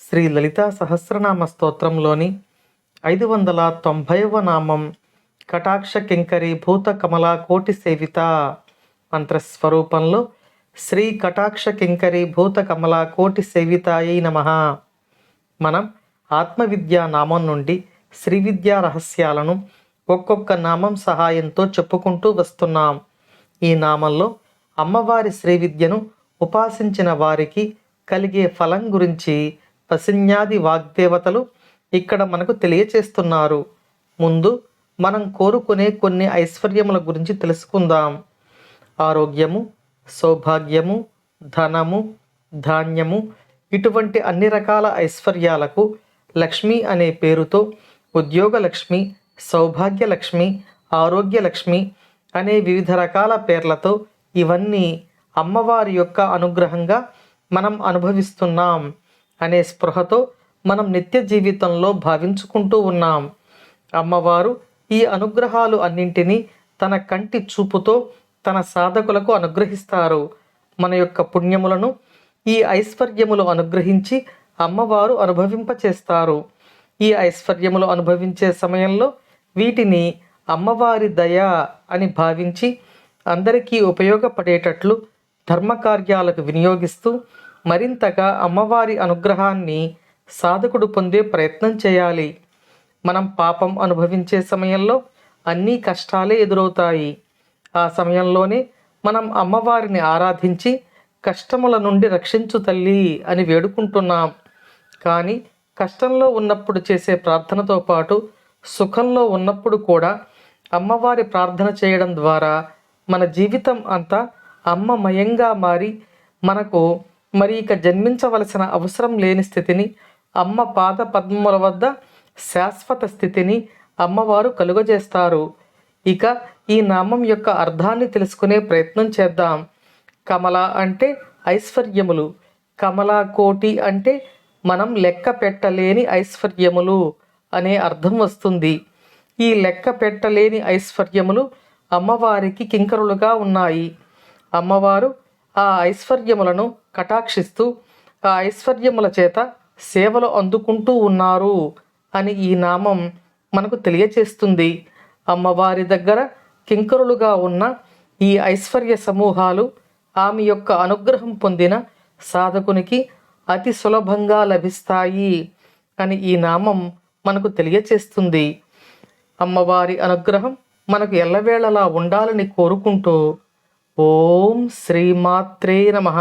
శ్రీ లలితా సహస్రనామ స్తోత్రంలోని 590వ నామం కటాక్ష కింకరి భూత కమలా కోటి సేవిత మంత్రస్వరూపంలో శ్రీ కటాక్ష కింకరి భూత కమలా కోటి సేవితాయై నమః. మనం ఆత్మవిద్యా నామం నుండి శ్రీ విద్యా రహస్యాలను ఒక్కొక్క నామం సహాయంతో చెప్పుకుంటూ వస్తున్నాం. ఈ నామంలో అమ్మవారి శ్రీ విద్యను ఉపాసించిన వారికి కలిగే ఫలం గురించి పసిన్యాది వాగ్దేవతలు ఇక్కడ మనకు తెలియచేస్తున్నారు. ముందు మనం కోరుకునే కొన్ని ఐశ్వర్యముల గురించి తెలుసుకుందాం. ఆరోగ్యము, సౌభాగ్యము, ధనము, ధాన్యము ఇటువంటి అన్ని రకాల ఐశ్వర్యాలకు లక్ష్మి అనే పేరుతో ఉద్యోగలక్ష్మి, సౌభాగ్యలక్ష్మి, ఆరోగ్యలక్ష్మి అనే వివిధ రకాల పేర్లతో ఇవన్నీ అమ్మవారి యొక్క అనుగ్రహంగా మనం అనుభవిస్తున్నాం అనే స్పృహతో మనం నిత్య జీవితంలో భావించుకుంటూ ఉన్నాం. అమ్మవారు ఈ అనుగ్రహాలు అన్నింటినీ తన కంటి చూపుతో తన సాధకులకు అనుగ్రహిస్తారు. మన యొక్క పుణ్యములను ఈ ఐశ్వర్యములు అనుగ్రహించి అమ్మవారు అనుభవింపచేస్తారు. ఈ ఐశ్వర్యములు అనుభవించే సమయంలో వీటిని అమ్మవారి దయ అని భావించి అందరికీ ఉపయోగపడేటట్లు ధర్మకార్యాలకు వినియోగిస్తూ మరింతగా అమ్మవారి అనుగ్రహాన్ని సాధకుడు పొందే ప్రయత్నం చేయాలి. మనం పాపం అనుభవించే సమయంలో అన్ని కష్టాలే ఎదురవుతాయి. ఆ సమయంలోనే మనం అమ్మవారిని ఆరాధించి కష్టముల నుండి రక్షించు తల్లి అని వేడుకుంటున్నాం. కానీ కష్టంలో ఉన్నప్పుడు చేసే ప్రార్థనతో పాటు సుఖంలో ఉన్నప్పుడు కూడా అమ్మవారి ప్రార్థన చేయడం ద్వారా మన జీవితం అంతా అమ్మమయంగా మారి మనకు మరి ఇక జన్మించవలసిన అవసరం లేని స్థితిని, అమ్మ పాద పద్మముల వద్ద శాశ్వత స్థితిని అమ్మవారు కలుగజేస్తారు. ఇక ఈ నామం యొక్క అర్థాన్ని తెలుసుకునే ప్రయత్నం చేద్దాం. కమల అంటే ఐశ్వర్యములు, కమలా కోటి అంటే మనం లెక్క పెట్టలేని ఐశ్వర్యములు అనే అర్థం వస్తుంది. ఈ లెక్క పెట్టలేని ఐశ్వర్యములు అమ్మవారికి కింకరులుగా ఉన్నాయి. అమ్మవారు ఆ ఐశ్వర్యములను కటాక్షిస్తూ ఆ ఐశ్వర్యముల చేత సేవలు అందుకుంటూ ఉన్నారు అని ఈ నామం మనకు తెలియచేస్తుంది. అమ్మవారి దగ్గర కింకరులుగా ఉన్న ఈ ఐశ్వర్య సమూహాలు ఆమె యొక్క అనుగ్రహం పొందిన సాధకునికి అతి సులభంగా లభిస్తాయి అని ఈ నామం మనకు తెలియచేస్తుంది. అమ్మవారి అనుగ్రహం మనకు ఎల్లవేళలా ఉండాలని కోరుకుంటూ ఓం శ్రీమాత్రే నమః.